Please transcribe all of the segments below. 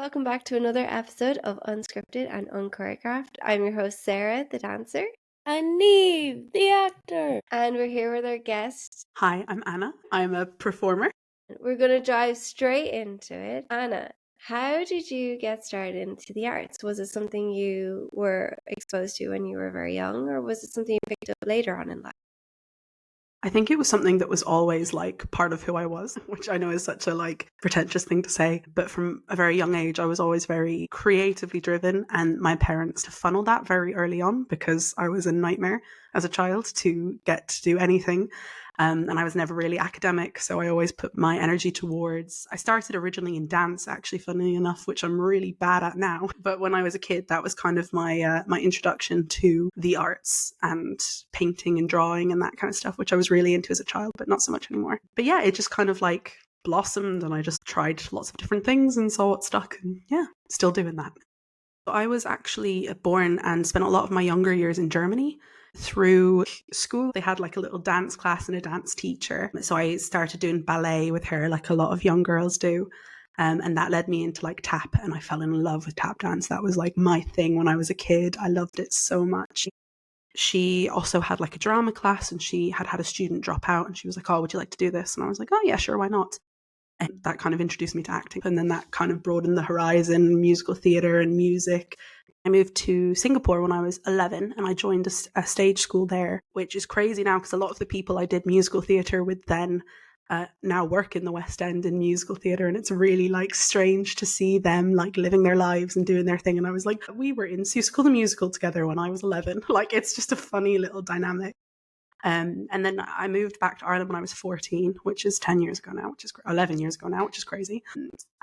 welcome back to another episode of Unscripted and Unchoreographed. I'm your host, Sarah, the dancer. And Neve, the actor. And we're here with our guest. Hi, I'm Anna. I'm a performer. We're going to dive straight into it. Anna, how did you get started into the arts? Was it something you were exposed to when you were very young, or was it something you picked up later on in life? I think it was something that was always part of who I was, which I know is such a pretentious thing to say. But from a very young age, I was always very creatively driven, and my parents funneled that very early on because I was a nightmare as a child to get to do anything. And I was never really academic, so I always put my energy towards. I started originally in dance, actually, funnily enough, which I'm really bad at now. But when I was a kid, that was kind of my introduction to the arts and painting and drawing and that kind of stuff, which I was really into as a child, but not so much anymore. But yeah, it just kind of blossomed, and I just tried lots of different things and saw what stuck, and yeah, still doing that. I was actually born and spent a lot of my younger years in Germany. Through school, they had a little dance class and a dance teacher. So I started doing ballet with her, like a lot of young girls do. And that led me into tap, and I fell in love with tap dance. That was my thing when I was a kid. I loved it so much. She also had a drama class, and she had a student drop out, and she was like, "Oh, would you like to do this?" And I was like, "Oh yeah, sure, why not?" And that kind of introduced me to acting. And then that kind of broadened the horizon, musical theatre and music. I moved to Singapore when I was 11, and I joined a stage school there, which is crazy now because a lot of the people I did musical theatre with then now work in the West End in musical theatre, and it's really strange to see them living their lives and doing their thing. And I was like, we were in School the Musical together when I was 11. It's just a funny little dynamic. And then I moved back to Ireland when I was 14, which is 10 years ago now, 11 years ago now, which is crazy.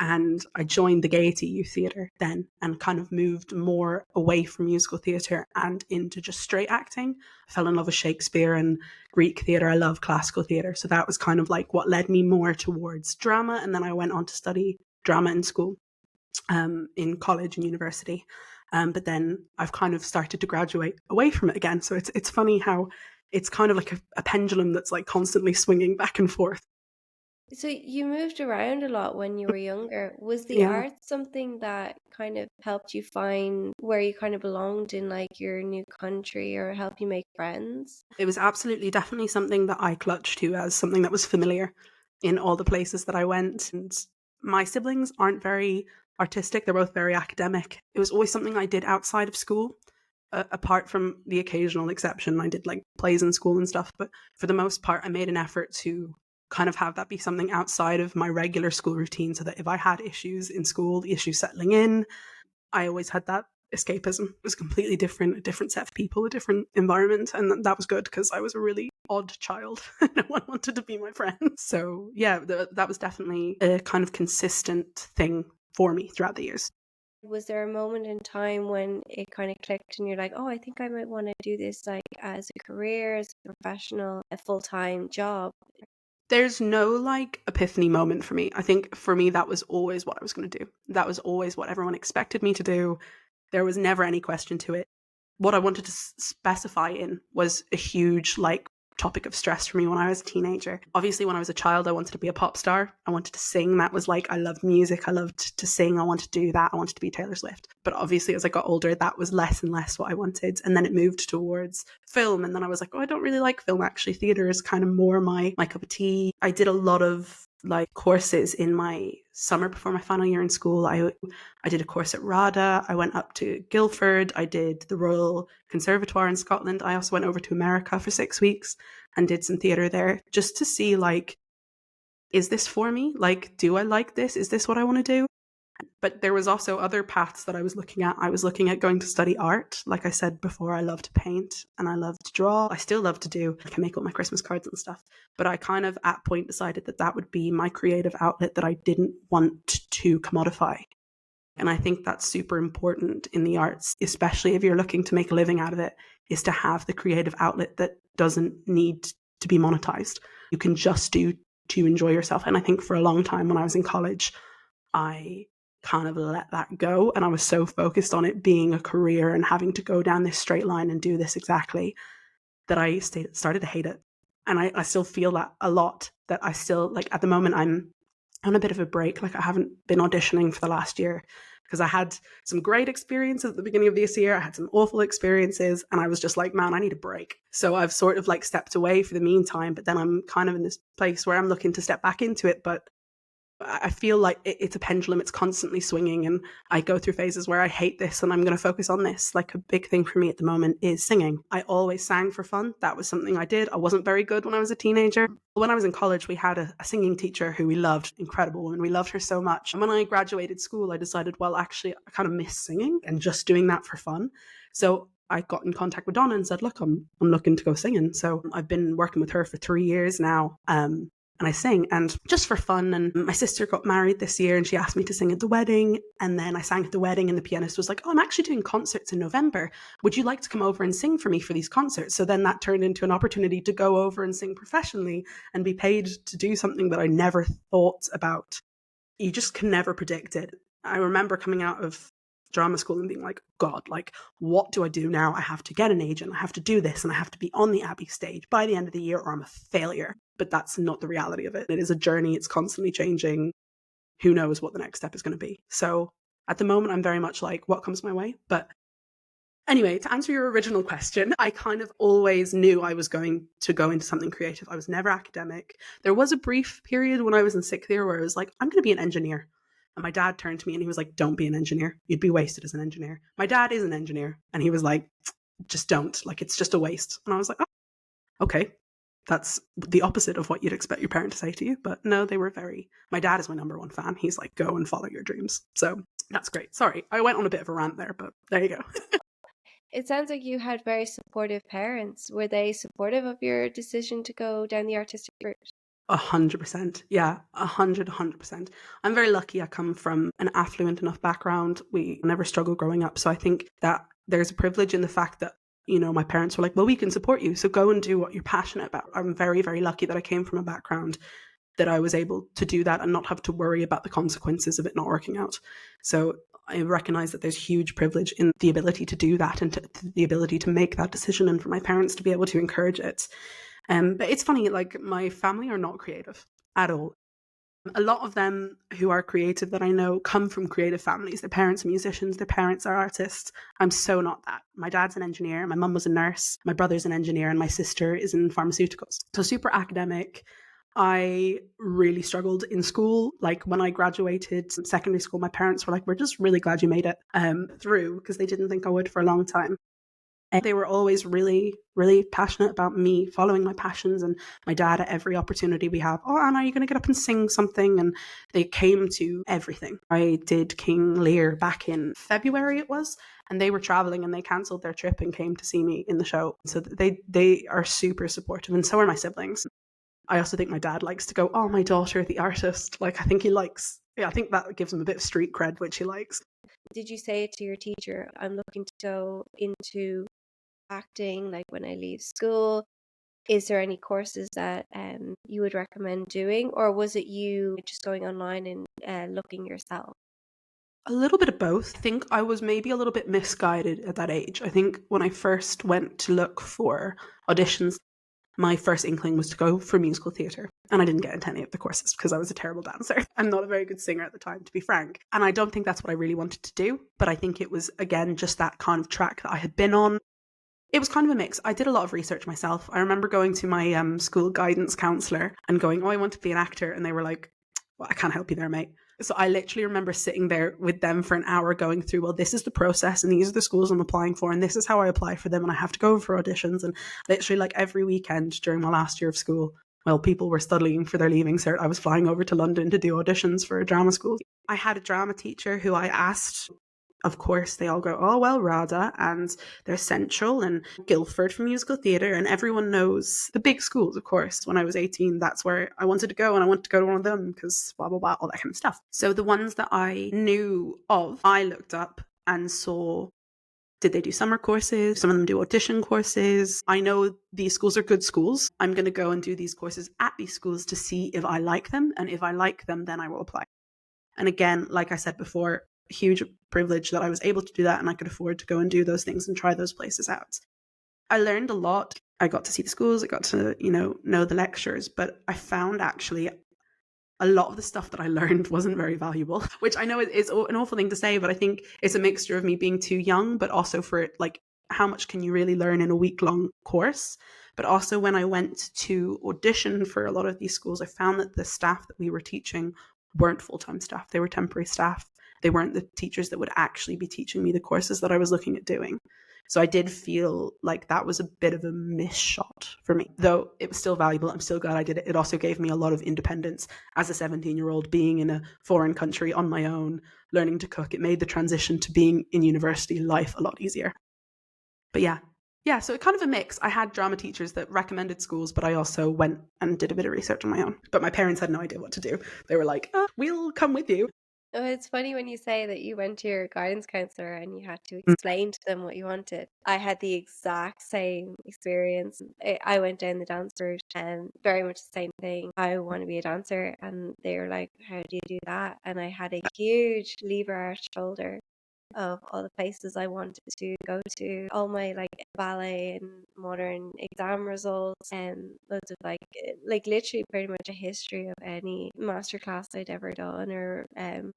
And I joined the Gaiety Youth Theatre then, and kind of moved more away from musical theatre and into just straight acting. I fell in love with Shakespeare and Greek theatre. I love classical theatre. So that was kind of what led me more towards drama. And then I went on to study drama in school, in college and university. But then I've kind of started to graduate away from it again. So it's funny how it's kind of a pendulum that's constantly swinging back and forth. So you moved around a lot when you were younger. Was the arts something that kind of helped you find where you kind of belonged in your new country, or help you make friends? It was absolutely, definitely something that I clutched to as something that was familiar in all the places that I went. And my siblings aren't very artistic. They're both very academic. It was always something I did outside of school. Apart from the occasional exception, I did plays in school and stuff, but for the most part, I made an effort to kind of have that be something outside of my regular school routine, so that if I had issues in school, the issues settling in, I always had that escapism. It was completely different, a different set of people, a different environment, and that was good because I was a really odd child. No one wanted to be my friend. So yeah, that was definitely a kind of consistent thing for me throughout the years. Was there a moment in time when it kind of clicked and you're like, oh, I think I might want to do this as a career, as a professional, a full-time job? There's no epiphany moment for me. I think for me, that was always what I was going to do. That was always what everyone expected me to do. There was never any question to it. What I wanted to specify in was a huge topic of stress for me when I was a teenager. Obviously, when I was a child, I wanted to be a pop star. I wanted to sing. That was I loved music. I loved to sing. I wanted to do that. I wanted to be Taylor Swift. But obviously, as I got older, that was less and less what I wanted. And then it moved towards film. And then I was like, oh, I don't really like film, actually. Theatre is kind of more my cup of tea. I did a lot of courses in my summer before my final year in school. I did a course at RADA. I went up to Guildford. I did the Royal Conservatoire in Scotland. I also went over to America for 6 weeks and did some theatre there, just to see is this for me? Do I like this? Is this what I want to do? But there was also other paths that I was looking at. I was looking at going to study art. Like I said before, I love to paint and I love to draw. I still love to do, I can make all my Christmas cards and stuff. But I kind of at point decided that would be my creative outlet that I didn't want to commodify. And I think that's super important in the arts, especially if you're looking to make a living out of it, is to have the creative outlet that doesn't need to be monetized. You can just do to enjoy yourself. And I think for a long time when I was in college, I kind of let that go, and I was so focused on it being a career and having to go down this straight line and do this exactly, that I started to hate it. And I still feel that a lot, that I still at the moment I'm on a bit of a break. Like I haven't been auditioning for the last year because I had some great experiences at the beginning of this year. I had some awful experiences and I was just like, man, I need a break. So I've sort of like stepped away for the meantime, but then I'm kind of in this place where I'm looking to step back into it. But I feel like it's a pendulum. It's constantly swinging and I go through phases where I hate this and I'm going to focus on this. Like a big thing for me at the moment is singing. I always sang for fun. That was something I did. I wasn't very good when I was a teenager. When I was in college, we had a singing teacher who we loved, incredible woman. We loved her so much. And when I graduated school, I decided, well, actually, I kind of miss singing and just doing that for fun. So I got in contact with Donna and said, look, I'm looking to go singing. So I've been working with her for 3 years now. And I sing, and just for fun. And my sister got married this year and she asked me to sing at the wedding. And then I sang at the wedding and the pianist was like, oh, I'm actually doing concerts in November. Would you like to come over and sing for me for these concerts? So then that turned into an opportunity to go over and sing professionally and be paid to do something that I never thought about. You just can never predict it. I remember coming out of drama school and being like, God, like, what do I do now? I have to get an agent. I have to do this and I have to be on the Abbey stage by the end of the year or I'm a failure. But that's not the reality of it. It is a journey. It's constantly changing. Who knows what the next step is going to be? So at the moment, I'm very much like, what comes my way? But anyway, to answer your original question, I kind of always knew I was going to go into something creative. I was never academic. There was a brief period when I was in 6th year where I was like, I'm going to be an engineer. And my dad turned to me and he was like, don't be an engineer. You'd be wasted as an engineer. My dad is an engineer. And he was like, just don't. Like, it's just a waste. And I was like, oh, okay. That's the opposite of what you'd expect your parent to say to you. But no, they were my dad is my number one fan. He's like, go and follow your dreams. So that's great. Sorry, I went on a bit of a rant there, but there you go. It sounds like you had very supportive parents. Were they supportive of your decision to go down the artistic route? 100%. Yeah, 100%. I'm very lucky I come from an affluent enough background. We never struggled growing up. So I think that there's a privilege in the fact that, you know, my parents were like, well, we can support you. So go and do what you're passionate about. I'm very, very lucky that I came from a background that I was able to do that and not have to worry about the consequences of it not working out. So I recognize that there's huge privilege in the ability to do that and the ability to make that decision and for my parents to be able to encourage it. But it's funny, like my family are not creative at all. A lot of them who are creative that I know come from creative families. Their parents are musicians, their parents are artists. I'm so not that. My dad's an engineer, my mum was a nurse, my brother's an engineer, and my sister is in pharmaceuticals. So super academic. I really struggled in school. Like when I graduated secondary school, my parents were like, we're just really glad you made it through, because they didn't think I would for a long time. And they were always really, really passionate about me following my passions, and my dad at every opportunity we have, oh, Anna, are you going to get up and sing something? And they came to everything. I did King Lear back in February it was, and they were traveling and they cancelled their trip and came to see me in the show. So they are super supportive, and so are my siblings. I also think my dad likes to go, oh, my daughter, the artist. Like, I think he likes, I think that gives him a bit of street cred, which he likes. Did you say to your teacher, I'm looking to go into acting, like when I leave school? Is there any courses that you would recommend doing, or was it you just going online and looking yourself? A little bit of both. I think I was maybe a little bit misguided at that age. I think when I first went to look for auditions, my first inkling was to go for musical theatre. And I didn't get into any of the courses because I was a terrible dancer. I'm not a very good singer at the time, to be frank. And I don't think that's what I really wanted to do. But I think it was, again, just that kind of track that I had been on. It was kind of a mix. I did a lot of research myself. I remember going to my school guidance counsellor and going, oh, I want to be an actor. And they were like, well, I can't help you there, mate. So I literally remember sitting there with them for an hour going through, well, this is the process and these are the schools I'm applying for and this is how I apply for them and I have to go for auditions. And literally like every weekend during my last year of school, while people were studying for their leaving cert, I was flying over to London to do auditions for a drama school. I had a drama teacher who I asked, of course, they all go, oh, well, RADA, and there's Central and Guildford for musical theatre, and everyone knows the big schools, of course. When I was 18, that's where I wanted to go, and I wanted to go to one of them because blah, blah, blah, all that kind of stuff. So the ones that I knew of, I looked up and saw, did they do summer courses? Some of them do audition courses. I know these schools are good schools. I'm going to go and do these courses at these schools to see if I like them, and if I like them, then I will apply. And again, like I said before, huge privilege that I was able to do that and I could afford to go and do those things and try those places out. I learned a lot. I got to see the schools, I got to, know the lectures, but I found actually a lot of the stuff that I learned wasn't very valuable, which I know is an awful thing to say, but I think it's a mixture of me being too young, but also for it, like, how much can you really learn in a week-long course? But also when I went to audition for a lot of these schools, I found that the staff that we were teaching weren't full-time staff. They were temporary staff. They weren't the teachers that would actually be teaching me the courses that I was looking at doing. So I did feel like that was a bit of a miss shot for me, though it was still valuable. I'm still glad I did it. It also gave me a lot of independence as a 17-year-old, being in a foreign country on my own, learning to cook. It made the transition to being in university life a lot easier. But yeah, so it kind of a mix. I had drama teachers that recommended schools, but I also went and did a bit of research on my own. But my parents had no idea what to do. They were like, we'll come with you. Oh, it's funny when you say that you went to your guidance counselor and you had to explain to them what you wanted. I had the exact same experience. I went down the dance route and very much the same thing. I want to be a dancer, and they were like, "How do you do that?" And I had a huge lever arch folder of all the places I wanted to go to, all my like ballet and modern exam results, and loads of like literally pretty much a history of any masterclass I'd ever done, or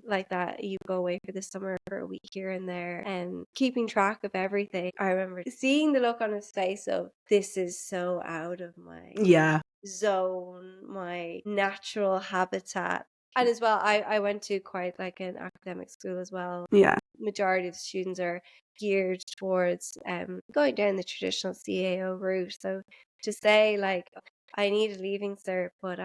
like that. You go away for the summer for a week here and there, and keeping track of everything. I remember seeing the look on his face of, this is so out of my zone, my natural habitat. And as well, I went to quite like an academic school as well. Yeah. Majority of the students are geared towards going down the traditional CAO route. So to say like, I need a leaving cert, but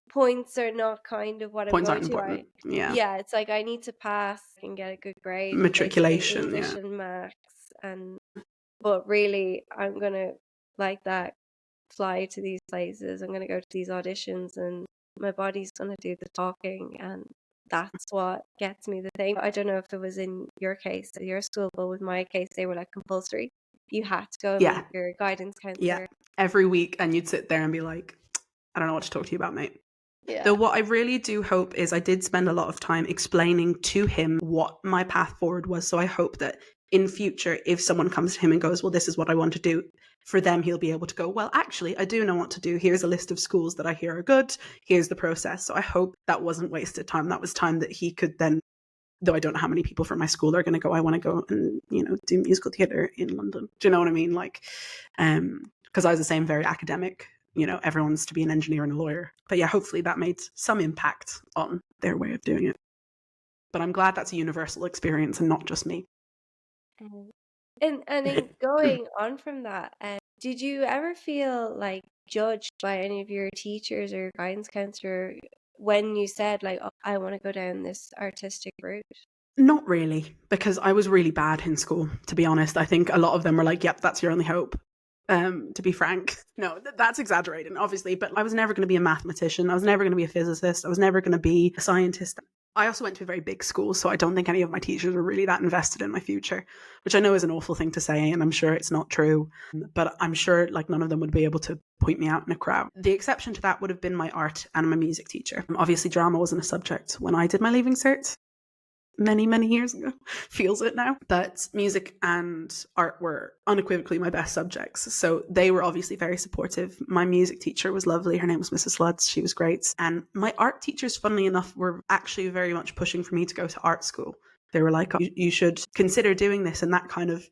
points are not kind of what Points I'm aren't going to. important. Yeah, it's like I need to pass and get a good grade, Matriculation, English and maths, but really I'm gonna like that fly to these places. I'm gonna go to these auditions, and my body's gonna do the talking, and that's what gets me the thing. I don't know if it was in your case at your school, but with my case, they were like compulsory. You had to go and meet your guidance counselor. Every week, and you'd sit there and be like, I don't know what to talk to you about, mate. Yeah. Though what I really do hope is I did spend a lot of time explaining to him what my path forward was. So I hope that in future, if someone comes to him and goes, well, this is what I want to do, for them, he'll be able to go, well, actually, I do know what to do. Here's a list of schools that I hear are good. Here's the process. So I hope that wasn't wasted time. That was time that he could then, though I don't know how many people from my school are going to go, I want to go and, do musical theatre in London. Do you know what I mean? Like, because I was the same, very academic. Everyone's to be an engineer and a lawyer. But yeah, hopefully that made some impact on their way of doing it. But I'm glad that's a universal experience and not just me. And in going on from that, did you ever feel like judged by any of your teachers or guidance counselor when you said like, oh, I want to go down this artistic route? Not really, because I was really bad in school, to be honest. I think a lot of them were like, yep, that's your only hope. To be frank, no, that's exaggerating, obviously, but I was never going to be a mathematician. I was never going to be a physicist. I was never going to be a scientist. I also went to a very big school, so I don't think any of my teachers were really that invested in my future, which I know is an awful thing to say, and I'm sure it's not true, but I'm sure like none of them would be able to point me out in a crowd. The exception to that would have been my art and my music teacher. Obviously, drama wasn't a subject when I did my leaving cert. Many years ago, feels it now. But music and art were unequivocally my best subjects. So they were obviously very supportive. My music teacher was lovely. Her name was Mrs. Sluds. She was great. And my art teachers, funnily enough, were actually very much pushing for me to go to art school. They were like, oh, you should consider doing this. And that kind of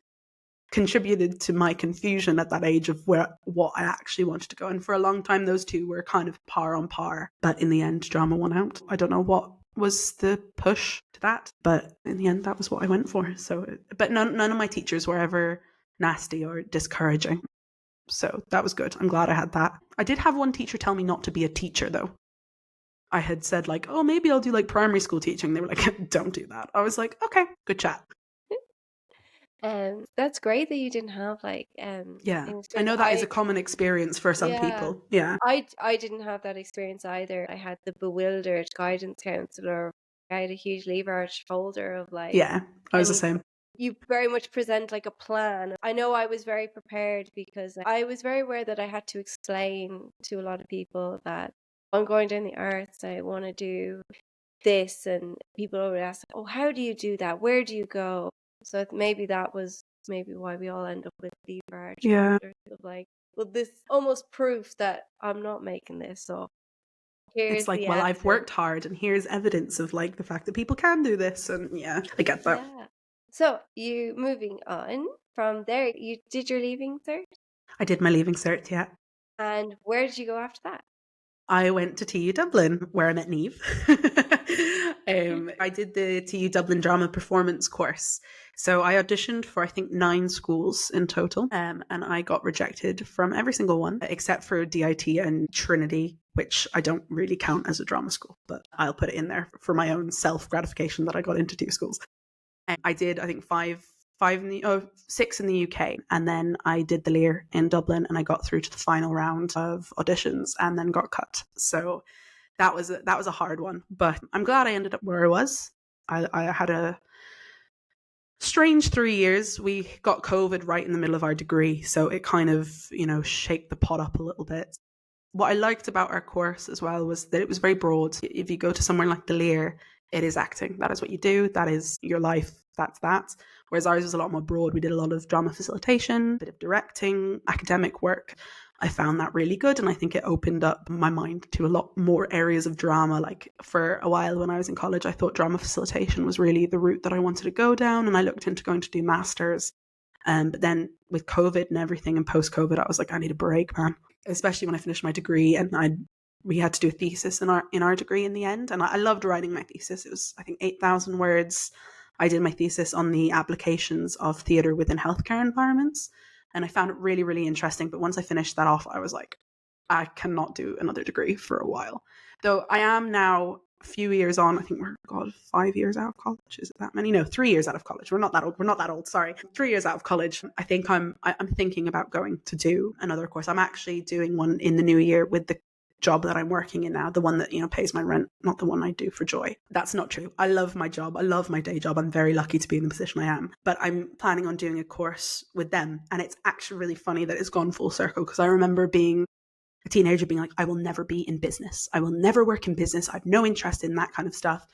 contributed to my confusion at that age of what I actually wanted to go. And for a long time, those two were kind of par on par. But in the end, drama won out. I don't know what was the push to that, but in the end that was what I went for. So but none of my teachers were ever nasty or discouraging, so that was good. I'm glad I had that. I did have one teacher tell me not to be a teacher though. I had said like, oh, maybe I'll do like primary school teaching. They were like, don't do that. I was like, okay, good chat. That's great that you didn't have like yeah, I know that is a common experience for some people. Yeah, I didn't have that experience either. I had the bewildered guidance counselor. I had a huge lever arch folder of like, yeah, I was the same. You very much present like a plan. I know I was very prepared because I was very aware that I had to explain to a lot of people that I'm going down the arts, I want to do this, and people would ask, oh, how do you do that? Where do you go? So maybe that was why we all end up with lever arch. Yeah. Of like, well, this almost proof that I'm not making this up. It's Here's like, the well, I've answer. worked hard and here's evidence of like the fact that people can do this. And yeah, I get that. Yeah. So you moving on from there, you did your leaving cert, I did my leaving cert, yeah. and where did you go after that? I went to TU Dublin, where I met Neve. I did the TU Dublin drama performance course. So I auditioned for, I think, 9 schools in total, and I got rejected from every single one, except for DIT and Trinity, which I don't really count as a drama school, but I'll put it in there for my own self-gratification that I got into 2 schools. I did, I think, 6 in the UK, and then I did the Lear in Dublin, and I got through to the final round of auditions, and then got cut. So that was a hard one, but I'm glad I ended up where I was. I had a strange 3 years. We got COVID right in the middle of our degree, so it kind of, shaked the pot up a little bit. What I liked about our course as well was that it was very broad. If you go to somewhere like the Lear, it is acting. That is what you do. That is your life. That's that. Whereas ours was a lot more broad. We did a lot of drama facilitation, a bit of directing, academic work. I found that really good, and I think it opened up my mind to a lot more areas of drama. Like for a while when I was in college, I thought drama facilitation was really the route that I wanted to go down, and I looked into going to do masters. But then with COVID and everything and post-COVID, I was like, I need a break, man. Especially when I finished my degree, and we had to do a thesis in our degree in the end. And I loved writing my thesis. It was, I think, 8,000 words. I did my thesis on the applications of theatre within healthcare environments. And I found it really, really interesting. But once I finished that off, I was like, I cannot do another degree for a while. Though I am now a few years on. I think we're 5 years out of college. Is it that many? No, 3 years out of college. We're not that old. Sorry, 3 years out of college. I think I'm thinking about going to do another course. I'm actually doing one in the new year with the job that I'm working in now, the one that pays my rent, not the one I do for joy. That's not true. I love my job. I love my day job. I'm very lucky to be in the position I am. But I'm planning on doing a course with them, and it's actually really funny that it's gone full circle, because I remember being a teenager being like, I will never be in business. I will never work in business. I have no interest in that kind of stuff.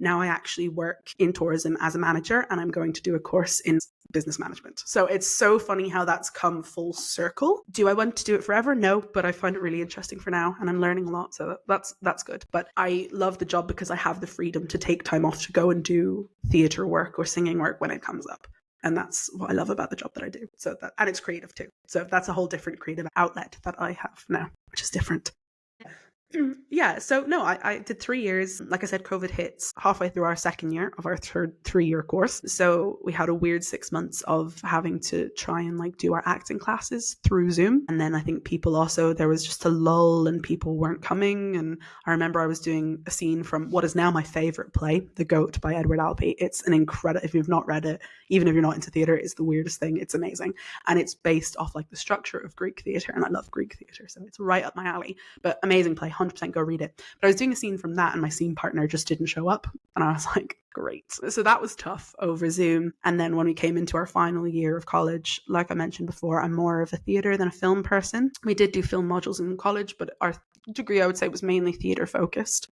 Now I actually work in tourism as a manager, and I'm going to do a course in business management. So it's so funny how that's come full circle. Do I want to do it forever? No, but I find it really interesting for now, and I'm learning a lot. So that's good. But I love the job because I have the freedom to take time off to go and do theatre work or singing work when it comes up. And that's what I love about the job that I do. And it's creative too. So that's a whole different creative outlet that I have now, which is different. Yeah, so no, I did 3 years. Like I said, COVID hits halfway through our second year of our third 3-year course. So we had a weird 6 months of having to try and do our acting classes through Zoom. And then I think there was just a lull and people weren't coming. And I remember I was doing a scene from what is now my favorite play, The Goat by Edward Albee. It's an incredible, if you've not read it, even if you're not into theatre, it's the weirdest thing. It's amazing. And it's based off the structure of Greek theatre. And I love Greek theatre, so it's right up my alley. But amazing play. 100% go read it. But I was doing a scene from that, and my scene partner just didn't show up, and I was like, great. So that was tough over Zoom. And then when we came into our final year of college, like I mentioned before, I'm more of a theatre than a film person. We did do film modules in college, but our degree, I would say, was mainly theatre focused.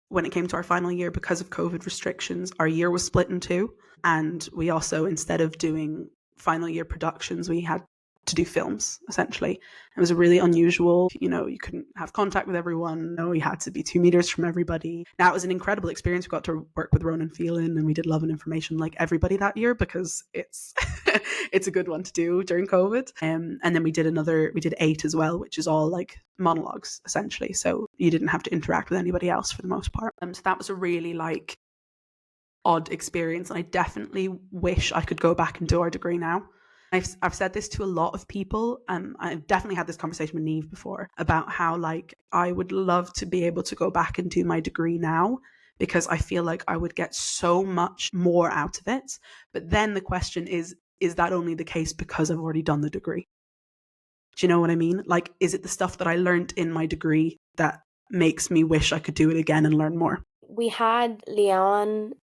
When it came to our final year, because of COVID restrictions, our year was split in 2, and we also, instead of doing final year productions, we had to do films, essentially. It was a really unusual, you couldn't have contact with everyone. No, you had to be 2 meters from everybody. Now, it was an incredible experience. We got to work with Ronan Phelan, and we did Love and Information like everybody that year, because it's it's a good one to do during COVID. And then we did 8 as well, which is all monologues, essentially. So you didn't have to interact with anybody else for the most part. So that was a really odd experience. And I definitely wish I could go back and do our degree now. I've said this to a lot of people. I've definitely had this conversation with Neve before about how I would love to be able to go back and do my degree now, because I feel like I would get so much more out of it. But then the question is that only the case because I've already done the degree? Do you know what I mean? Is it the stuff that I learned in my degree that makes me wish I could do it again and learn more? We had Leanne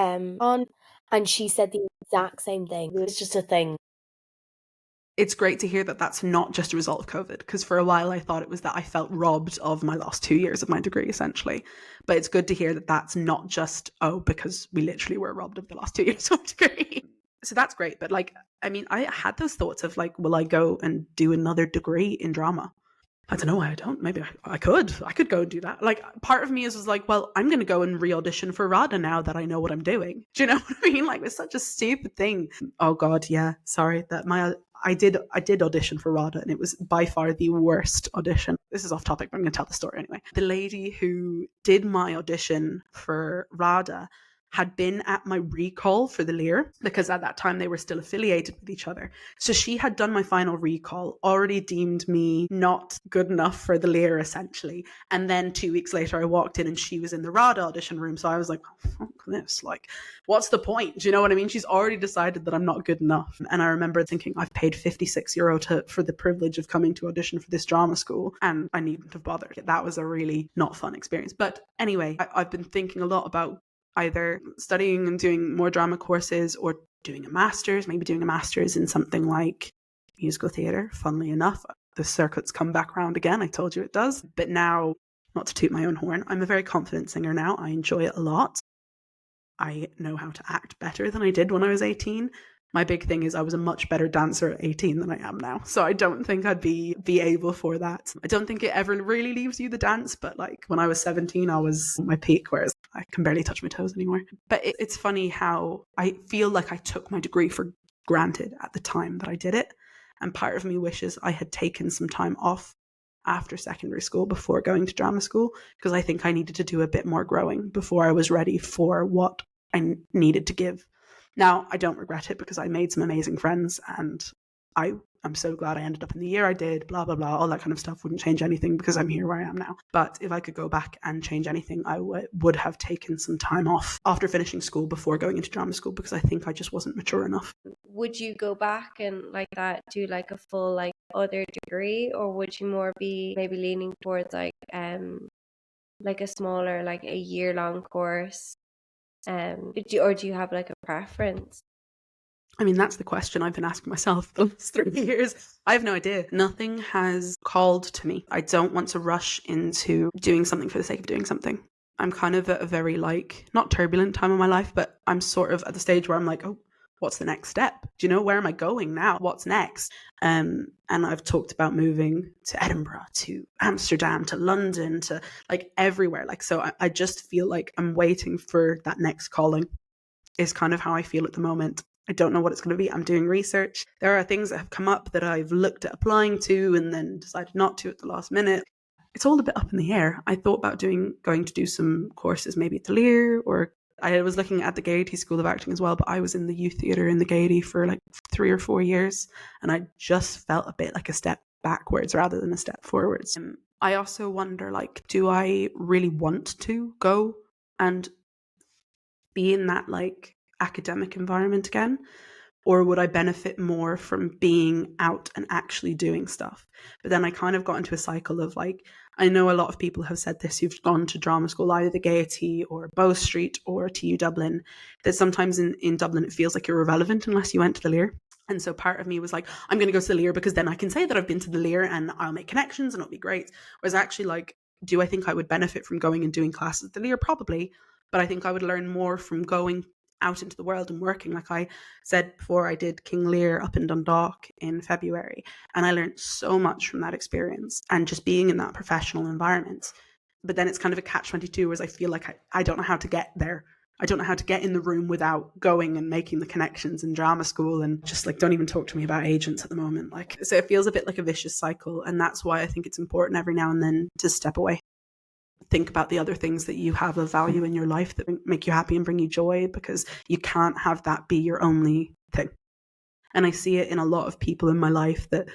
on, and she said the exact same thing. It was just a thing. It's great to hear that that's not just a result of COVID, because for a while I thought it was that I felt robbed of my last 2 years of my degree, essentially. But it's good to hear that that's not just, because we literally were robbed of the last 2 years of my degree. So that's great. But I had those thoughts of will I go and do another degree in drama? I don't know why I don't. Maybe I could go and do that. Like, part of me was like, well, I'm going to go and re-audition for RADA now that I know what I'm doing. Do you know what I mean? Like, it's such a stupid thing. Oh God, yeah. Sorry that I did audition for RADA, and it was by far the worst audition. This is off topic, but I'm going to tell the story anyway. The lady who did my audition for RADA had been at my recall for the Lear, because at that time they were still affiliated with each other. So she had done my final recall, already deemed me not good enough for the Lear, essentially. And then 2 weeks later, I walked in and she was in the RADA audition room. So I was like, oh, fuck this. Like, what's the point? Do you know what I mean? She's already decided that I'm not good enough. And I remember thinking, I've paid €56 for the privilege of coming to audition for this drama school, and I needn't have bothered. That was a really not fun experience. But anyway, I've been thinking a lot about either studying and doing more drama courses, or doing a master's, maybe doing a master's in something like musical theatre. Funnily enough, the circuit's come back around again. I told you it does. But now, not to toot my own horn, I'm a very confident singer now. I enjoy it a lot. I know how to act better than I did when I was 18. My big thing is I was a much better dancer at 18 than I am now. So I don't think I'd be able for that. I don't think it ever really leaves you the dance, but like when I was 17, I was at my peak, whereas I can barely touch my toes anymore. But it's funny how I feel like I took my degree for granted at the time that I did it. And part of me wishes I had taken some time off after secondary school before going to drama school, because I think I needed to do a bit more growing before I was ready for what I needed to give. Now, I don't regret it because I made some amazing friends, and I'm so glad I ended up in the year I did, blah, blah, blah, all that kind of stuff. Wouldn't change anything because I'm here where I am now. But if I could go back and change anything, I would have taken some time off after finishing school before going into drama school, because I think I just wasn't mature enough. Would you go back and like that, do like a full like other degree, or would you more be maybe leaning towards like a smaller, like a year-long course? Or do you have like a preference? I mean, that's the question I've been asking myself the last 3 years. I have no idea. Nothing has called to me. I don't want to rush into doing something for the sake of doing something. I'm kind of at a very not turbulent time in my life, but I'm sort of at the stage where I'm like, oh, what's the next step? Do you know, where am I going now? What's next? And I've talked about moving to Edinburgh, to Amsterdam, to London, to like everywhere. Like, so I just feel like I'm waiting for that next calling, is kind of how I feel at the moment. I don't know what it's going to be. I'm doing research. There are things that have come up that I've looked at applying to and then decided not to at the last minute. It's all a bit up in the air. I thought about going to do some courses maybe at the Lear, or I was looking at the Gaiety School of Acting as well, but I was in the youth theatre in the Gaiety for like 3 or 4 years, and I just felt a bit like a step backwards rather than a step forwards. I also wonder, like, do I really want to go and be in that like academic environment again? Or would I benefit more from being out and actually doing stuff? But then I kind of got into a cycle of like, I know a lot of people have said this who've gone to drama school, either the Gaiety or Bow Street or TU Dublin, that sometimes in Dublin it feels like you're irrelevant unless you went to the Lear. And so part of me was like, I'm going to go to the Lear because then I can say that I've been to the Lear and I'll make connections and it'll be great. Whereas actually, like, do I think I would benefit from going and doing classes at the Lear? Probably. But I think I would learn more from going out into the world and working. Like I said before, I did King Lear up in Dundalk in February, and I learned so much from that experience and just being in that professional environment. But then it's kind of a catch-22, whereas I feel like I don't know how to get there. I don't know how to get in the room without going and making the connections in drama school, and just like, don't even talk to me about agents at the moment. Like, so it feels a bit like a vicious cycle, and that's why I think it's important every now and then to step away. Think about the other things that you have of value in your life that make you happy and bring you joy, because you can't have that be your only thing. And I see it in a lot of people in my life, that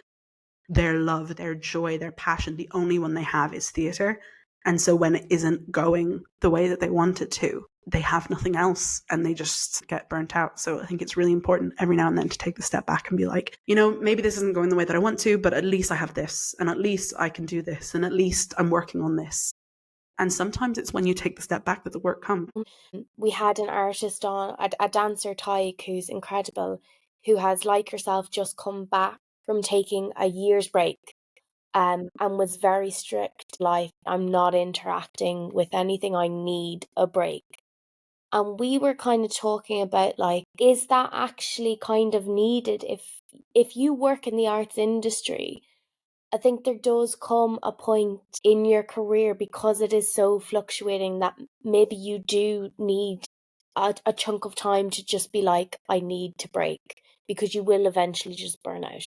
their love, their joy, their passion, the only one they have is theatre. And so when it isn't going the way that they want it to, they have nothing else and they just get burnt out. So I think it's really important every now and then to take the step back and be like, you know, maybe this isn't going the way that I want to, but at least I have this, and at least I can do this, and at least I'm working on this. And sometimes it's when you take the step back that the work comes. We had an artist on, a dancer, Tyke, who's incredible, who has, like yourself, just come back from taking a year's break, and was very strict. Like, I'm not interacting with anything, I need a break. And we were kind of talking about, like, is that actually kind of needed if you work in the arts industry? I think there does come a point in your career, because it is so fluctuating, that maybe you do need a chunk of time to just be like, I need to break, because you will eventually just burn out.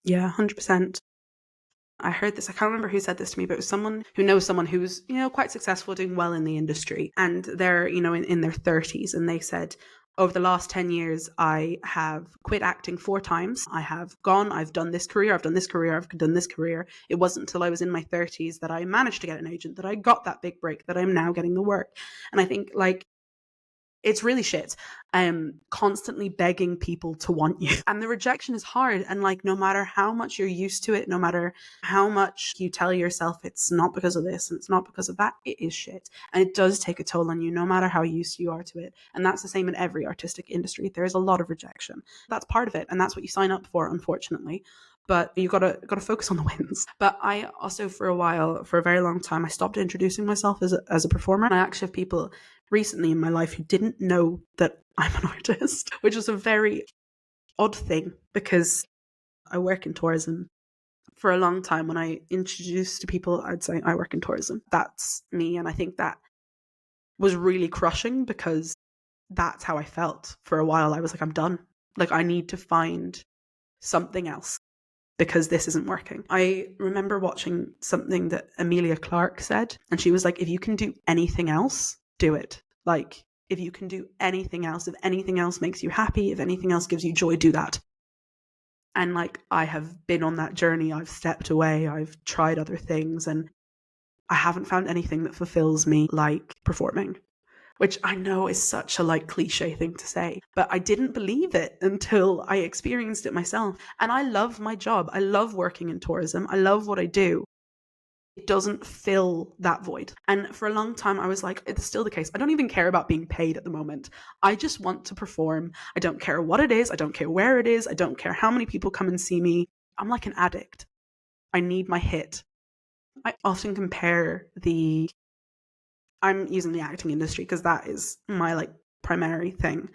Yeah, 100%. I heard this, I can't remember who said this to me, but it was someone who knows someone who's, quite successful, doing well in the industry, and they're, in their 30s, and they said, over the last 10 years, I have quit acting 4 times. I have gone, I've done this career, I've done this career, I've done this career. It wasn't until I was in my 30s that I managed to get an agent, that I got that big break, that I'm now getting the work. And I think, it's really shit. Constantly begging people to want you. And the rejection is hard. And no matter how much you're used to it, no matter how much you tell yourself it's not because of this and it's not because of that, it is shit. And it does take a toll on you, no matter how used you are to it. And that's the same in every artistic industry. There is a lot of rejection. That's part of it. And that's what you sign up for, unfortunately. But you gotta focus on the wins. But I also, for a very long time, I stopped introducing myself as a performer. And I actually have people recently in my life who didn't know that I'm an artist, which was a very odd thing, because I work in tourism. For a long time, when I introduced to people, I'd say I work in tourism. That's me. And I think that was really crushing, because that's how I felt for a while. I was like, I'm done. I need to find something else, because this isn't working. I remember watching something that Emilia Clarke said, and she was like, if you can do anything else, do it. If you can do anything else, if anything else makes you happy, if anything else gives you joy, do that. And I have been on that journey. I've stepped away. I've tried other things, and I haven't found anything that fulfills me like performing, which I know is such a cliche thing to say, but I didn't believe it until I experienced it myself. And I love my job. I love working in tourism. I love what I do. It doesn't fill that void. And for a long time, I was like, it's still the case. I don't even care about being paid at the moment. I just want to perform. I don't care what it is. I don't care where it is. I don't care how many people come and see me. I'm like an addict. I need my hit. I often compare I'm using the acting industry because that is my primary thing.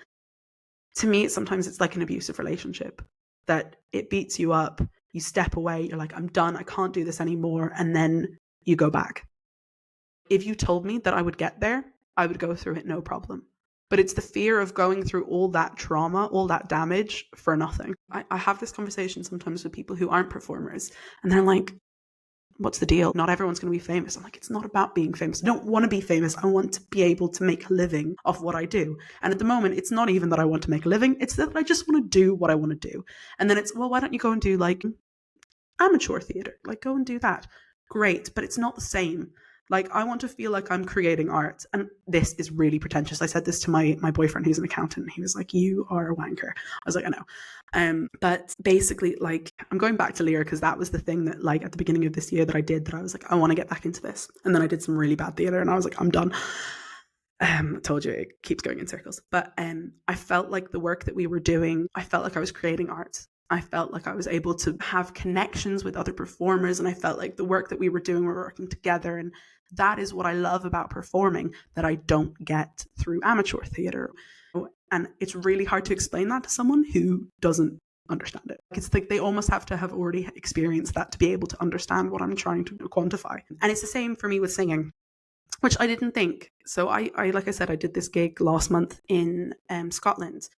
To me, sometimes it's like an abusive relationship, that it beats you up, you step away, you're like, I'm done, I can't do this anymore, and then you go back. If you told me that I would get there, I would go through it no problem. But it's the fear of going through all that trauma, all that damage for nothing. I have this conversation sometimes with people who aren't performers, and they're like, what's the deal? Not everyone's going to be famous. I'm like, it's not about being famous. I don't want to be famous. I want to be able to make a living off what I do. And at the moment, it's not even that I want to make a living. It's that I just want to do what I want to do. And then it's, well, why don't you go and do amateur theatre? Go and do that. Great. But it's not the same. I want to feel like I'm creating art. And this is really pretentious. I said this to my boyfriend, who's an accountant. He was like, you are a wanker. I was like, I know. But basically, I'm going back to Lear because that was the thing that, at the beginning of this year that I did, that I was like, I want to get back into this. And then I did some really bad theatre, and I was like, I'm done. I told you, it keeps going in circles. But I felt like the work that we were doing, I felt like I was creating art. I felt like I was able to have connections with other performers, and I felt like the work that we were doing, we were working together. And that is what I love about performing, that I don't get through amateur theatre. And it's really hard to explain that to someone who doesn't understand it. It's like they almost have to have already experienced that to be able to understand what I'm trying to quantify. And it's the same for me with singing, which I didn't think. So I like I said, I did this gig last month in Scotland,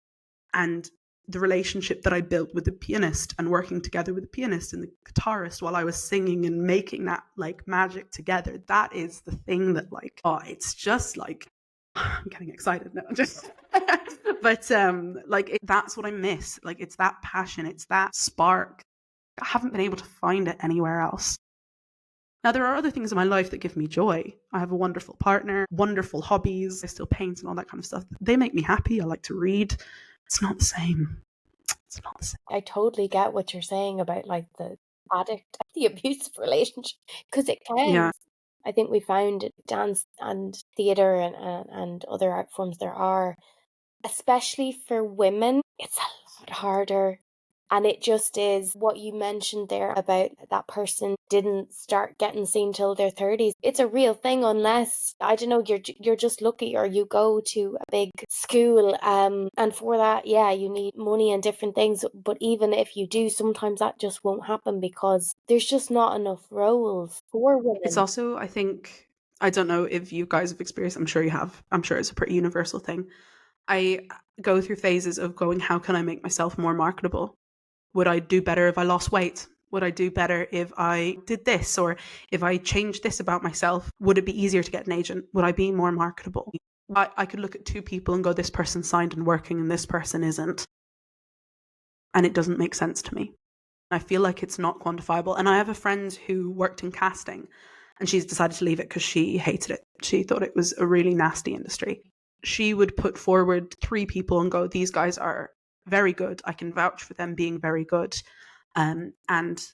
and the relationship that I built with the pianist, and working together with the pianist and the guitarist while I was singing and making that magic together, that is the thing that it's just I'm getting excited now. Just but that's what I miss. It's that passion, it's that spark. I haven't been able to find it anywhere else. Now, there are other things in my life that give me joy. I have a wonderful partner, wonderful hobbies. I still paint and all that kind of stuff. They make me happy. I like to read. It's not the same. It's not the same. I totally get what you're saying about the addict, the abusive relationship, because it can. Yeah. I think we found dance and theatre and other art forms, there are, especially for women, it's a lot harder. And it just is what you mentioned there about that person didn't start getting seen till their 30s. It's a real thing unless, I don't know, you're just lucky or you go to a big school. And for that, yeah, you need money and different things. But even if you do, sometimes that just won't happen because there's just not enough roles for women. It's also, I think, I don't know if you guys have experienced, I'm sure you have. I'm sure it's a pretty universal thing. I go through phases of going, how can I make myself more marketable? Would I do better if I lost weight? Would I do better if I did this? Or if I changed this about myself? Would it be easier to get an agent? Would I be more marketable? I could look at two people and go, this person's signed and working and this person isn't. And it doesn't make sense to me. I feel like it's not quantifiable. And I have a friend who worked in casting and she's decided to leave it because she hated it. She thought it was a really nasty industry. She would put forward 3 people and go, these guys are very good. I can vouch for them being very good. And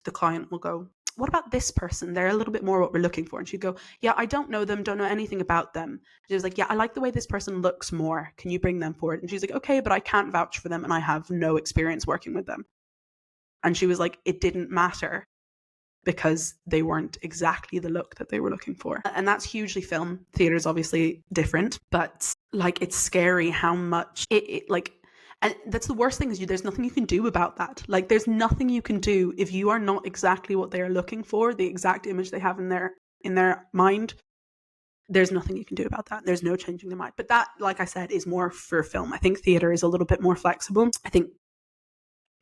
the client will go, what about this person? They're a little bit more what we're looking for. And she'd go, yeah, I don't know them, don't know anything about them. She was like, yeah, I like the way this person looks more. Can you bring them forward? And she's like, okay, but I can't vouch for them and I have no experience working with them. And she was like, it didn't matter because they weren't exactly the look that they were looking for. And that's hugely film. Theatre is obviously different, but like it's scary how much it like, and that's the worst thing is there's nothing you can do about that. Like there's nothing you can do if you are not exactly what they are looking for, the exact image they have in their mind. There's nothing you can do about that. There's no changing their mind. But that, like I said, is more for film. I think theatre is a little bit more flexible. I think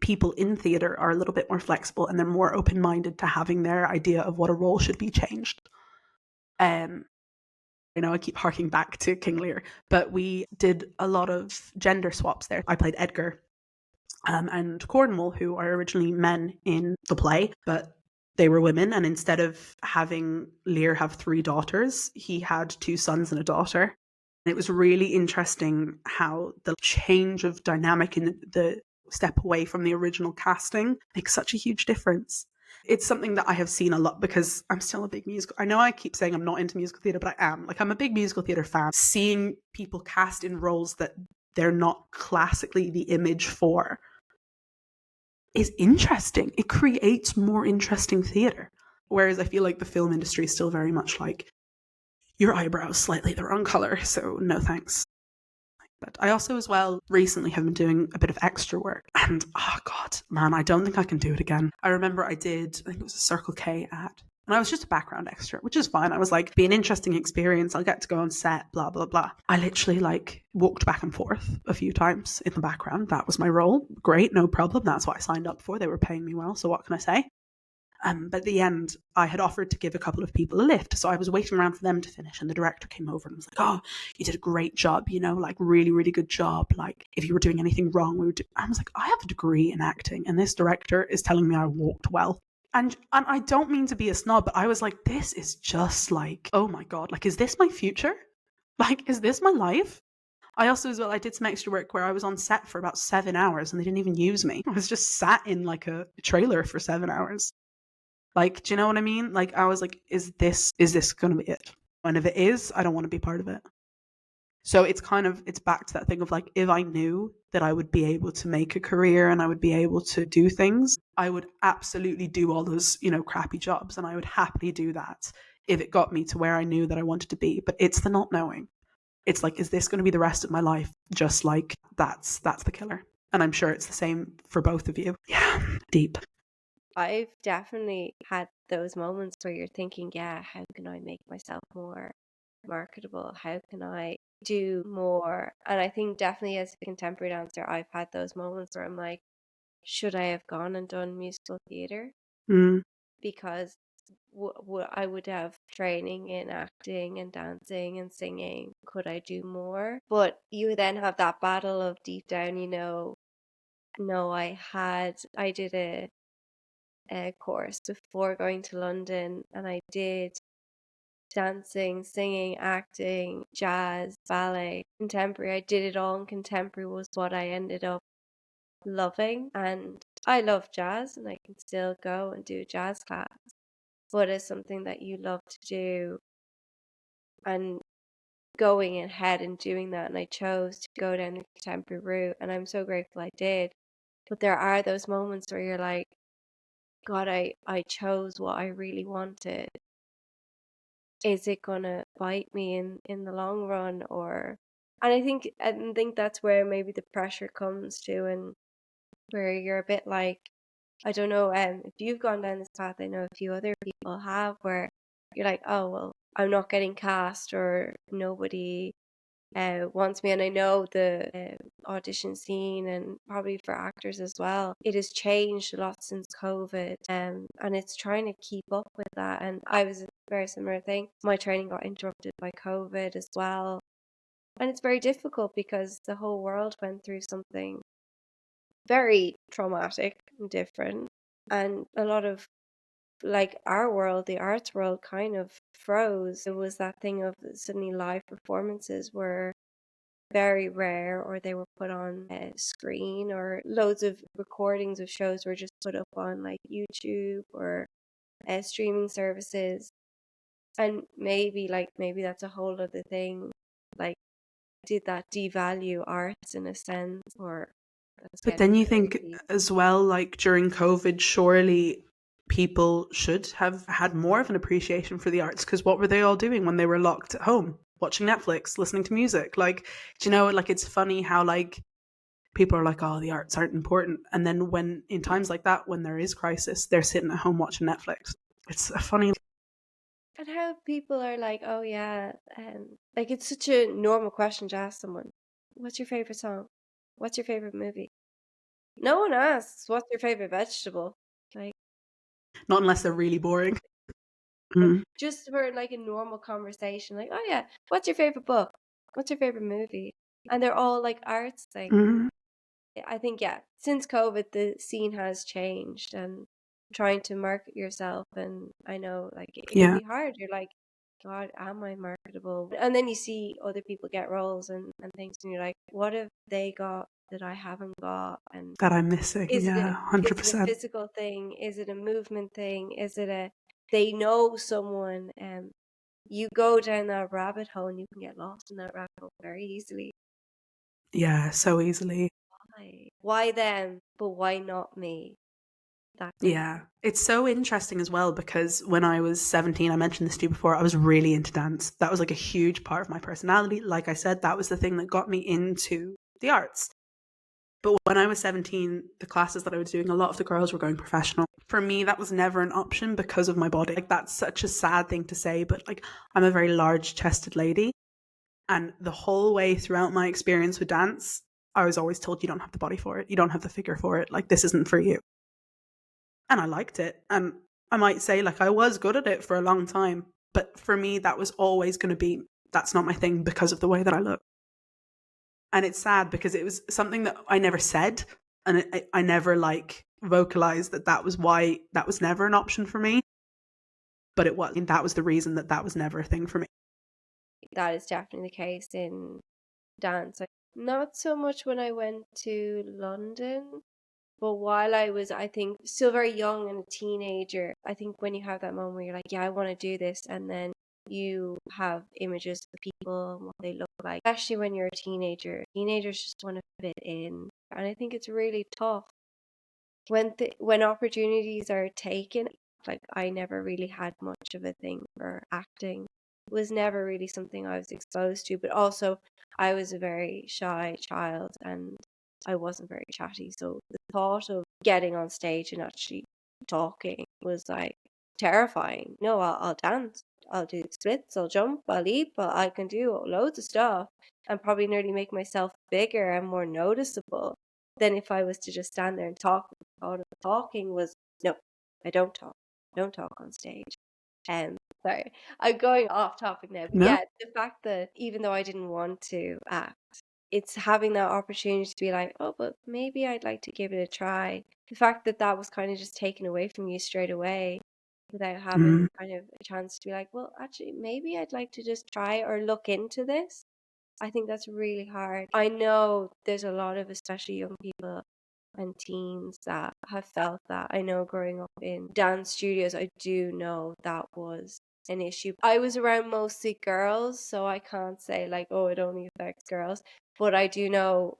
people in theatre are a little bit more flexible and they're more open-minded to having their idea of what a role should be changed. I know I keep harking back to King Lear, but we did a lot of gender swaps there. I played Edgar and Cornwall, who are originally men in the play, but they were women. And instead of having Lear have 3 daughters, he had 2 sons and a daughter. And it was really interesting how the change of dynamic in the step away from the original casting makes such a huge difference. It's something that I have seen a lot because I'm still a big musical. I know I keep saying I'm not into musical theatre, but I am. Like I'm a big musical theatre fan. Seeing people cast in roles that they're not classically the image for is interesting. It creates more interesting theatre. Whereas I feel like the film industry is still very much like your eyebrows slightly the wrong color, so no thanks. But I also as well recently have been doing a bit of extra work and oh god, man, I don't think I can do it again. I remember I think it was a Circle K ad and I was just a background extra, which is fine. I was like, be an interesting experience. I'll get to go on set, blah, blah, blah. I literally like walked back and forth a few times in the background. That was my role. Great, no problem. That's what I signed up for. They were paying me well. So what can I say? But at the end, I had offered to give a couple of people a lift. So I was waiting around for them to finish. And the director came over and was like, oh, you did a great job, you know, like really, really good job. Like if you were doing anything wrong, we would do. I was like, I have a degree in acting. And this director is telling me I walked well. And I don't mean to be a snob, but I was like, this is just like, oh my God, like, is this my future? Like, is this my life? I also as well, I did some extra work where I was on set for about 7 hours and they didn't even use me. I was just sat in like a trailer for 7 hours. Like, do you know what I mean? Like, I was like, is this going to be it? And if it is, I don't want to be part of it. So it's back to that thing of like, if I knew that I would be able to make a career and I would be able to do things, I would absolutely do all those, you know, crappy jobs. And I would happily do that if it got me to where I knew that I wanted to be. But it's the not knowing. It's like, is this going to be the rest of my life? Just like, that's the killer. And I'm sure it's the same for both of you. Yeah, deep. I've definitely had those moments where you're thinking, yeah, how can I make myself more marketable? How can I do more? And I think definitely as a contemporary dancer, I've had those moments where I'm like, should I have gone and done musical theatre? Because I would have training in acting and dancing and singing. Could I do more? But you then have that battle of deep down, you know, no, I did a course before going to London and I did dancing, singing, acting, jazz, ballet, contemporary. I did it all, and contemporary was what I ended up loving. And I love jazz and I can still go and do a jazz class, but it's something that you love to do and going ahead and doing that. And I chose to go down the contemporary route and I'm so grateful I did. But there are those moments where you're like, God, I chose what I really wanted. Is it gonna bite me in the long run? Or and I think that's where maybe the pressure comes to, and where you're a bit like, I don't know, if you've gone down this path, I know a few other people have, where you're like, oh well, I'm not getting cast, or nobody wants me. And I know the audition scene, and probably for actors as well, it has changed a lot since COVID, and it's trying to keep up with that. And I was a very similar thing. My training got interrupted by COVID as well, and it's very difficult because the whole world went through something very traumatic and different, and a lot of, like, our world, the arts world, kind of froze. It was that thing of suddenly live performances were very rare, or they were put on a screen, or loads of recordings of shows were just put up on like YouTube or streaming services. And maybe that's a whole other thing. Like, did that devalue arts in a sense, or that's But then getting you very think deep. as well, like during COVID, surely people should have had more of an appreciation for the arts, because what were they all doing when they were locked at home? Watching Netflix, listening to music. Like, do you know, like it's funny how like people are like, oh, the arts aren't important. And then when in times like that, when there is crisis, they're sitting at home watching Netflix. It's a funny. And how people are like, oh yeah, like it's such a normal question to ask someone, what's your favorite song? What's your favorite movie? No one asks, what's your favorite vegetable? Like, Not unless they're really boring. Mm. just for like a normal conversation, like, oh yeah, what's your favorite book? What's your favorite movie? And they're all like arts things. Mm. I think, yeah, since COVID, the scene has changed, and trying to market yourself. And I know, like, it can Yeah, be hard. You're like, God, am I marketable? And then you see other people get roles and things, and you're like, what have they got that I haven't got? And that I'm missing. is it Yeah, is it a 100%. physical thing? Is it a movement thing? Is it a they know someone? You go down that rabbit hole, and you can get lost in that rabbit hole very easily. Yeah, so easily. Why them, but why not me? That kind of Yeah, it's so interesting as well, because when I was 17, I mentioned this to you before, I was really into dance. That was like a huge part of my personality. Like I said, that was the thing that got me into the arts. But when I was 17, the classes that I was doing, a lot of the girls were going professional. For me, that was never an option because of my body. Like, that's such a sad thing to say, but like, I'm a very large chested lady. And the whole way throughout my experience with dance, I was always told, you don't have the body for it. You don't have the figure for it. Like, this isn't for you. And I liked it. And I might say, like, I was good at it for a long time. But for me, that was always going to be, that's not my thing because of the way that I look. And it's sad because it was something that I never said. And I never, like, vocalized that was why that was never an option for me. But it was. And that was the reason that was never a thing for me. that is definitely the case in dance. Not so much when I went to London, but while I was, I think, still very young and a teenager, I think when you have that moment where you're like, yeah, I want to do this, and then you have images of people and what they look like, especially when you're a teenager. Teenagers just want to fit in, and I think it's really tough when opportunities are taken. Like, I never really had much of a thing for acting. It was never really something I was exposed to, but also I was a very shy child, and I wasn't very chatty. So the thought of getting on stage and actually talking was like terrifying. No, I'll dance, I'll do splits, I'll jump, I'll leap, I can do loads of stuff, and probably nearly make myself bigger and more noticeable than if I was to just stand there and talk. The thought of talking was, no, I don't talk. Don't talk on stage. Sorry, I'm going off topic now. But No? yeah, the fact that even though I didn't want to act, it's having that opportunity to be like, oh, but maybe I'd like to give it a try. The fact that that was kind of just taken away from you straight away without having Mm. kind of a chance to be like, well, actually, maybe I'd like to just try or look into this. I think that's really hard. I know there's a lot of, especially young people and teens, that have felt that. I know growing up in dance studios, I do know that was an issue. I was around mostly girls, so I can't say like, oh, it only affects girls. But I do know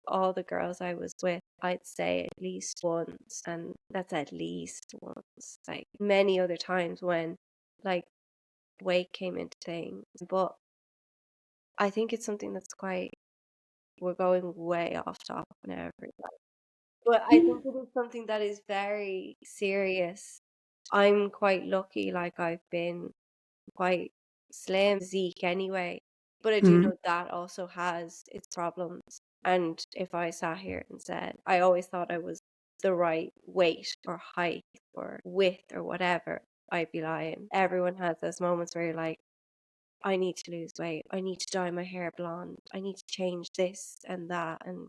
all the girls I was with, I'd say at least once, and that's at least once. Like many other times when like weight came into things. But I think it's something that's we're going way off topic now, everybody. But I think it is something that is very serious. I'm quite lucky, like I've been quite slim physique anyway. But I do know that also has its problems. And if I sat here and said, I always thought I was the right weight or height or width or whatever, I'd be lying. Everyone has those moments where you're like, I need to lose weight. I need to dye my hair blonde. I need to change this and that. And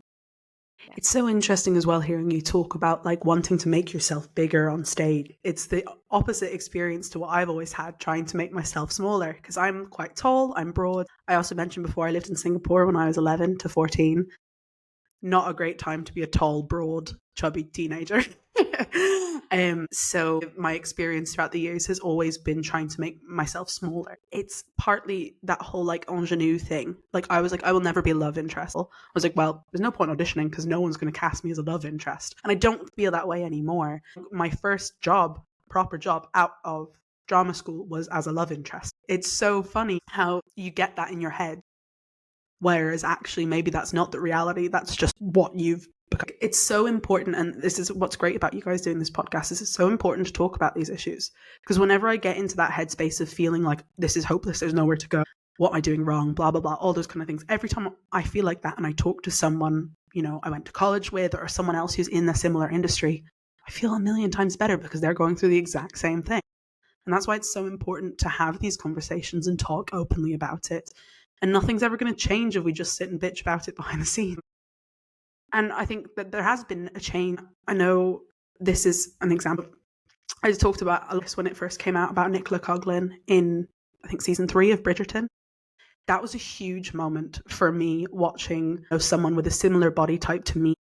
it's so interesting as well hearing you talk about like wanting to make yourself bigger on stage. It's the opposite experience to what I've always had, trying to make myself smaller, because I'm quite tall, I'm broad. I also mentioned before I lived in Singapore when I was 11 to 14. Not a great time to be a tall, broad, chubby teenager. So my experience throughout the years has always been trying to make myself smaller. It's partly that whole like ingenue thing. Like I was like, I will never be a love interest. I was like, well, there's no point auditioning because no one's going to cast me as a love interest. And I don't feel that way anymore. My first job, proper job out of drama school, was as a love interest. It's so funny how you get that in your head, whereas actually maybe that's not the reality. That's just what you've become. It's so important, and this is what's great about you guys doing this podcast, is it's so important to talk about these issues, because whenever I get into that headspace of feeling like this is hopeless, there's nowhere to go, what am I doing wrong, blah blah blah, all those kind of things, every time I feel like that and I talk to someone, you know, I went to college with, or someone else who's in a similar industry, I feel a million times better because they're going through the exact same thing. And that's why it's so important to have these conversations and talk openly about it. And nothing's ever going to change if we just sit and bitch about it behind the scenes. And I think that there has been a change. I know this is an example. I talked about this when it first came out, about Nicola Coughlan in, I think, season 3 of Bridgerton. That was a huge moment for me, watching someone with a similar body type to me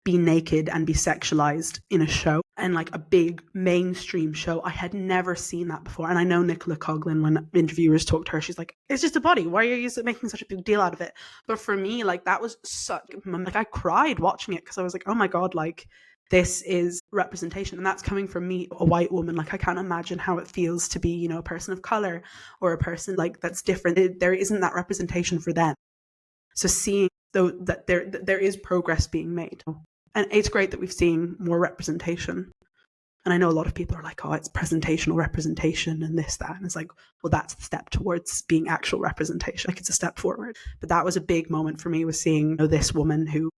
be naked and be sexualized in a show, and like a big mainstream show. I had never seen that before. And I know Nicola Coughlan, when interviewers talk to her, she's like, it's just a body, why are you making such a big deal out of it? But for me, like, that was such, like, I cried watching it because I was like, oh my god, like, this is representation. And that's coming from me, a white woman. Like, I can't imagine how it feels to be, you know, a person of color or a person like that's different. There isn't that representation for them. So seeing though that there is progress being made. And it's great that we've seen more representation. And I know a lot of people are like, oh, it's presentational representation and this, that. And it's like, well, that's the step towards being actual representation. Like, it's a step forward. But that was a big moment for me, was seeing, you know, this woman who,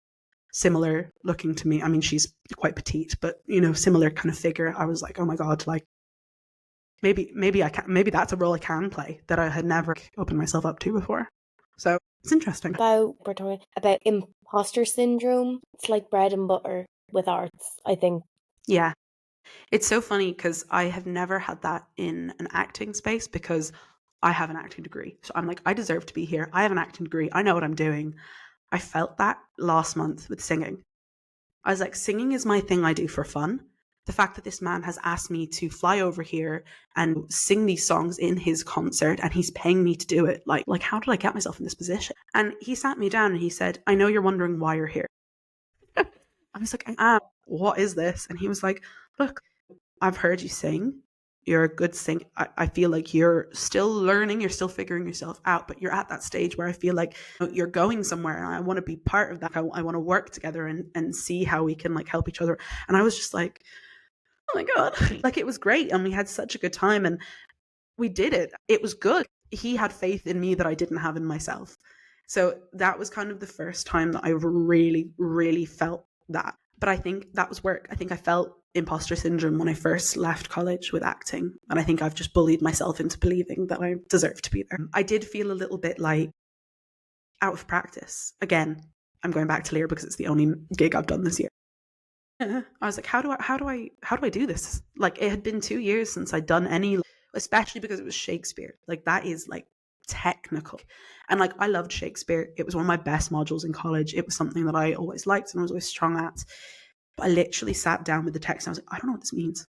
similar looking to me. I mean, she's quite petite, but, you know, similar kind of figure. I was like, oh my God, like, maybe I can, maybe that's a role I can play that I had never opened myself up to before. So it's interesting. We're talking about imposter syndrome. It's like bread and butter with arts, I think. Yeah. It's so funny because I have never had that in an acting space, because I have an acting degree. So I'm like, I deserve to be here. I have an acting degree. I know what I'm doing. I felt that last month with singing. I was like, singing is my thing I do for fun. The fact that this man has asked me to fly over here and sing these songs in his concert, and he's paying me to do it. Like how did I get myself in this position? And he sat me down and he said, I know you're wondering why you're here. I was like, what is this? And he was like, look, I've heard you sing. You're a good singer. I feel like you're still learning. You're still figuring yourself out, but you're at that stage where I feel like you're going somewhere, and I want to be part of that. I want to work together and see how we can like help each other. And I was just like, oh my God, like, it was great. And we had such a good time and we did it. It was good. He had faith in me that I didn't have in myself. So that was kind of the first time that I really, really felt that. But I think that was work. I think I felt imposter syndrome when I first left college with acting. And I think I've just bullied myself into believing that I deserve to be there. I did feel a little bit like out of practice. Again, I'm going back to Lear because it's the only gig I've done this year. I was like, how do I do this? Like, it had been 2 years since I'd done any, especially because it was Shakespeare. Like, that is like technical. And like, I loved Shakespeare. It was one of my best modules in college. It was something that I always liked and I was always strong at. But I literally sat down with the text and I was like, I don't know what this means.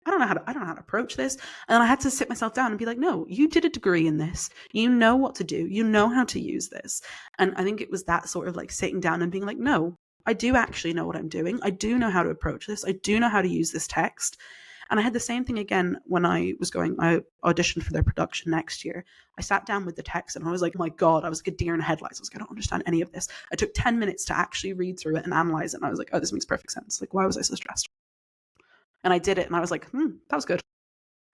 I don't know how to approach this. And then I had to sit myself down and be like, no, you did a degree in this. You know what to do. You know how to use this. And I think it was that sort of like sitting down and being like, no, I do actually know what I'm doing. I do know how to approach this. I do know how to use this text. And I had the same thing again when I auditioned for their production next year. I sat down with the text and I was like, oh my God, I was like a deer in headlights. I was like, I don't understand any of this. I took 10 minutes to actually read through it and analyze it. And I was like, oh, this makes perfect sense. Like, why was I so stressed? And I did it and I was like, that was good.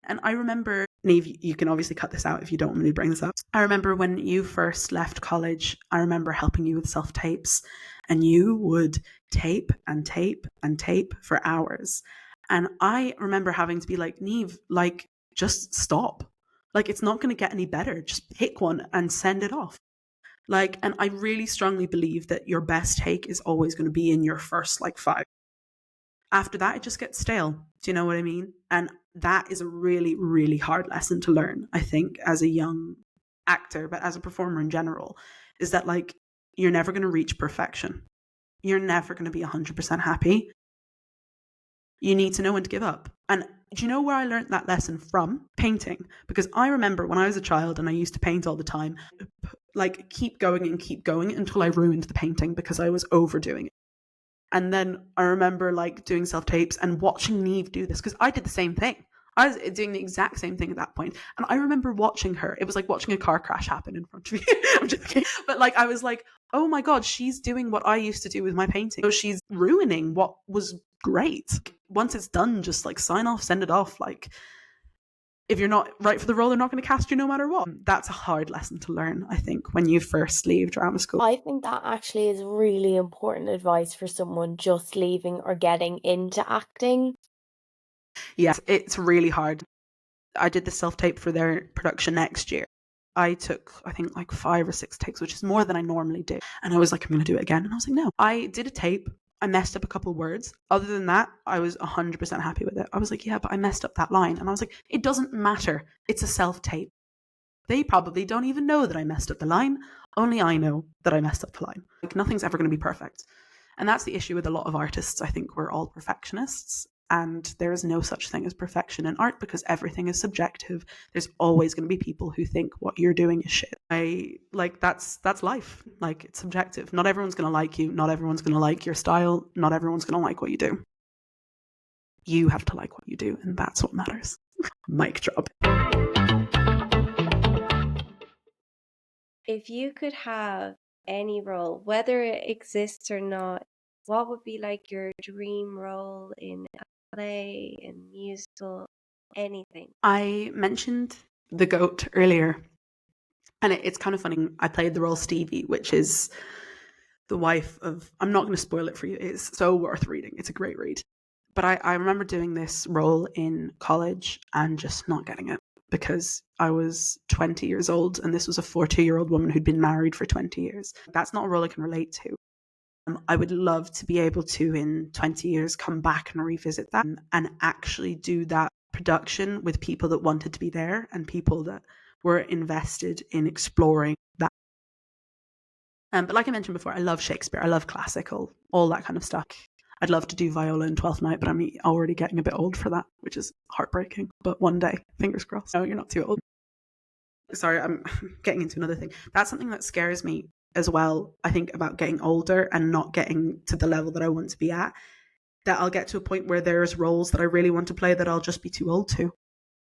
And I remember, Neve, you can obviously cut this out if you don't want me to bring this up. I remember when you first left college, I remember helping you with self-tapes, and you would tape and tape and tape for hours. And I remember having to be like, Neve, like, just stop. Like, it's not going to get any better. Just pick one and send it off. Like, and I really strongly believe that your best take is always going to be in your first like 5. After that, it just gets stale. Do you know what I mean? And that is a really, really hard lesson to learn, I think, as a young actor, but as a performer in general, is that like, you're never going to reach perfection. You're never going to be 100% happy. You need to know when to give up. And do you know where I learned that lesson from? Painting. Because I remember when I was a child and I used to paint all the time, like keep going until I ruined the painting because I was overdoing it. And then I remember like doing self-tapes and watching Neve do this because I did the same thing. I was doing the exact same thing at that point. And I remember watching her. It was like watching a car crash happen in front of me. I'm just kidding. But like, I was like, oh my God, she's doing what I used to do with my painting. So she's ruining what was great. Once it's done, just like sign off, send it off. Like, if you're not right for the role, they're not going to cast you no matter what. That's a hard lesson to learn, I think, when you first leave drama school. I think that actually is really important advice for someone just leaving or getting into acting. Yes, it's really hard. I did the self-tape for their production next year. I took, I think, like 5 or 6 takes, which is more than I normally do. And I was like, I'm going to do it again. And I was like, no. I did a tape. I messed up a couple of words. Other than that, I was 100% happy with it. I was like, yeah, but I messed up that line. And I was like, it doesn't matter. It's a self-tape. They probably don't even know that I messed up the line. Only I know that I messed up the line. Like, nothing's ever going to be perfect. And that's the issue with a lot of artists. I think we're all perfectionists. And there is no such thing as perfection in art because everything is subjective. There's always going to be people who think what you're doing is shit. That's life. Like, it's subjective. Not everyone's going to like you. Not everyone's going to like your style. Not everyone's going to like what you do. You have to like what you do, and that's what matters. Mic drop. If you could have any role, whether it exists or not, what would be like your dream role in a play, in musical, anything? I mentioned the goat earlier, and it's kind of funny. I played the role Stevie, which is the wife of, I'm not going to spoil it for you. It's so worth reading. It's a great read. But I remember doing this role in college and just not getting it because I was 20 years old and this was a 42-year-old woman who'd been married for 20 years. That's not a role I can relate to. I would love to be able to, in 20 years, come back and revisit that and actually do that production with people that wanted to be there and people that were invested in exploring that. But like I mentioned before, I love Shakespeare. I love classical, all that kind of stuff. I'd love to do viola in Twelfth Night, but I'm already getting a bit old for that, which is heartbreaking. But one day, fingers crossed. No, you're not too old. Sorry, I'm getting into another thing. That's something that scares me as well, I think, about getting older and not getting to the level that I want to be at. That I'll get to a point where there's roles that I really want to play that I'll just be too old to,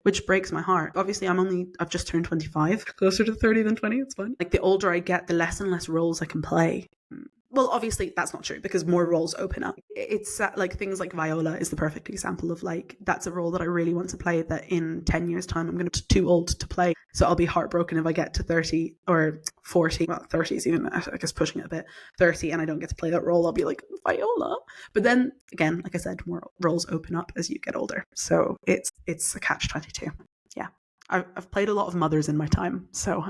which breaks my heart. Obviously, I've just turned 25, closer to 30 than 20, it's fine. Like, the older I get, the less and less roles I can play. Well, obviously, that's not true because more roles open up. It's like things like viola is the perfect example of like, that's a role that I really want to play that in 10 years time, I'm going to be too old to play. So I'll be heartbroken if I get to 30 or 40, well, 30 is even, I guess, pushing it a bit, 30, and I don't get to play that role. I'll be like, viola. But then again, like I said, more roles open up as you get older. So it's a catch-22. Yeah. I've played a lot of mothers in my time. So,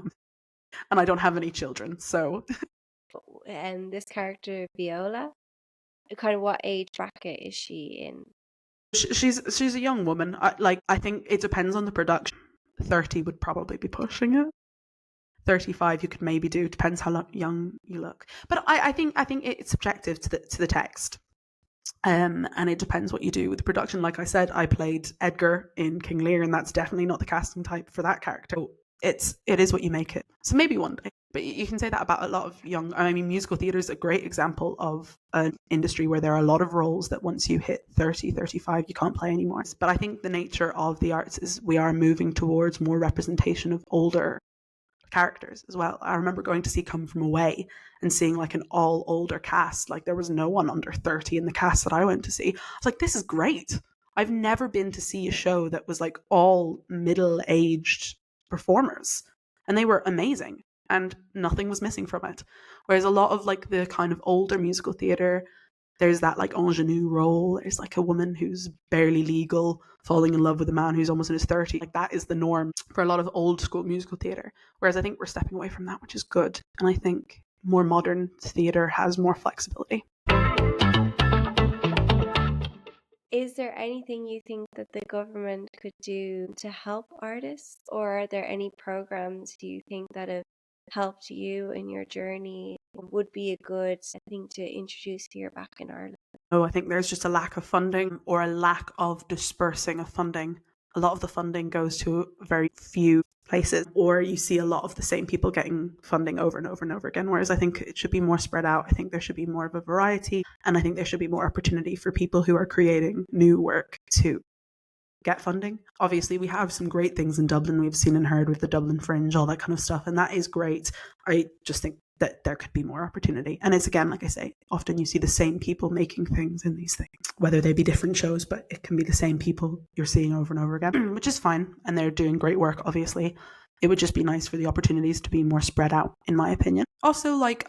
and I don't have any children. So. And this character, Viola, kind of what age bracket is she in? She's a young woman. I think it depends on the production. 30 would probably be pushing it. 35 you could maybe do. Depends how young you look. But I think it's subjective to the text. And it depends what you do with the production. Like I said, I played Edgar in King Lear, and that's definitely not the casting type for that character. So it is what you make it. So maybe one day. But you can say that about a lot of musical theatre is a great example of an industry where there are a lot of roles that once you hit 30, 35, you can't play anymore. But I think the nature of the arts is we are moving towards more representation of older characters as well. I remember going to see Come From Away and seeing like an all older cast. Like there was no one under 30 in the cast that I went to see. I was like, this is great. I've never been to see a show that was like all middle-aged performers, and they were amazing and nothing was missing from it. Whereas a lot of like the kind of older musical theatre, there's that like ingenue role. There's like a woman who's barely legal falling in love with a man who's almost in his 30s. Like that is the norm for a lot of old school musical theatre. Whereas I think we're stepping away from that, which is good. And I think more modern theatre has more flexibility. Is there anything you think that the government could do to help artists, or are there any programs you think that have helped you in your journey, would be a good thing to introduce here back in Ireland? Oh, I think there's just a lack of funding or a lack of dispersing of funding. A lot of the funding goes to very few places, or you see a lot of the same people getting funding over and over and over again, whereas I think it should be more spread out. I think there should be more of a variety, and I think there should be more opportunity for people who are creating new work to get funding. Obviously, we have some great things in Dublin. We've seen and heard with the Dublin Fringe, all that kind of stuff, and that is great. I just think that there could be more opportunity. And it's, again, like I say, often you see the same people making things in these things, whether they be different shows, but it can be the same people you're seeing over and over again, which is fine. And they're doing great work, obviously. It would just be nice for the opportunities to be more spread out, in my opinion. Also, like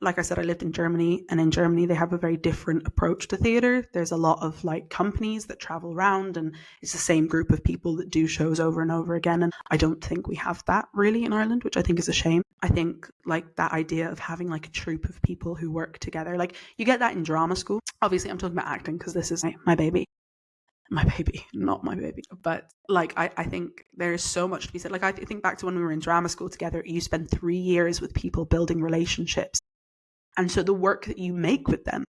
I said, I lived in Germany, and in Germany they have a very different approach to theatre. There's a lot of like companies that travel around, and it's the same group of people that do shows over and over again. And I don't think we have that really in Ireland, which I think is a shame. I think like that idea of having like a troupe of people who work together, like you get that in drama school. Obviously, I'm talking about acting because this is my baby. My baby, not my baby. But like, I think there is so much to be said. Like, I think back to when we were in drama school together, you spend 3 years with people building relationships. And so the work that you make with them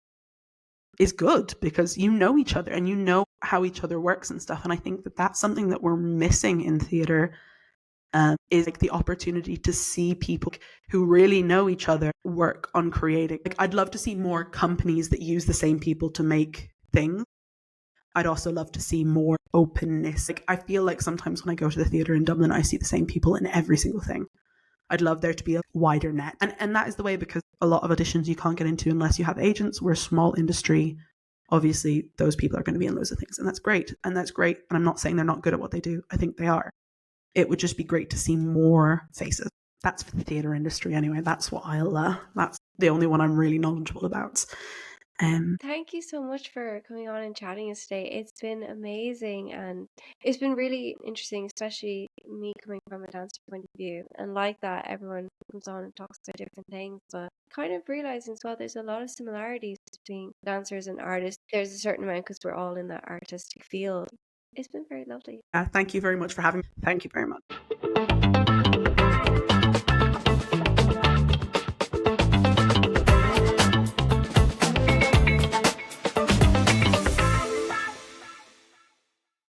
is good because you know each other and you know how each other works and stuff. And I think that that's something that we're missing in theatre, is like the opportunity to see people who really know each other work on creating. Like, I'd love to see more companies that use the same people to make things. I'd also love to see more openness. Like, I feel like sometimes when I go to the theatre in Dublin, I see the same people in every single thing. I'd love there to be a wider net. And that is the way, because a lot of auditions you can't get into unless you have agents. We're a small industry. Obviously, those people are going to be in loads of things. And that's great. And I'm not saying they're not good at what they do. I think they are. It would just be great to see more faces. That's for the theatre industry anyway. That's what that's the only one I'm really knowledgeable about. Thank you so much for coming on and chatting us today. It's been amazing, and it's been really interesting, especially me coming from a dancer point of view. And like that, everyone comes on and talks about different things, but kind of realizing as well there's a lot of similarities between dancers and artists. There's a certain amount because we're all in that artistic field. It's been very lovely. Thank you very much for having me. Thank you very much.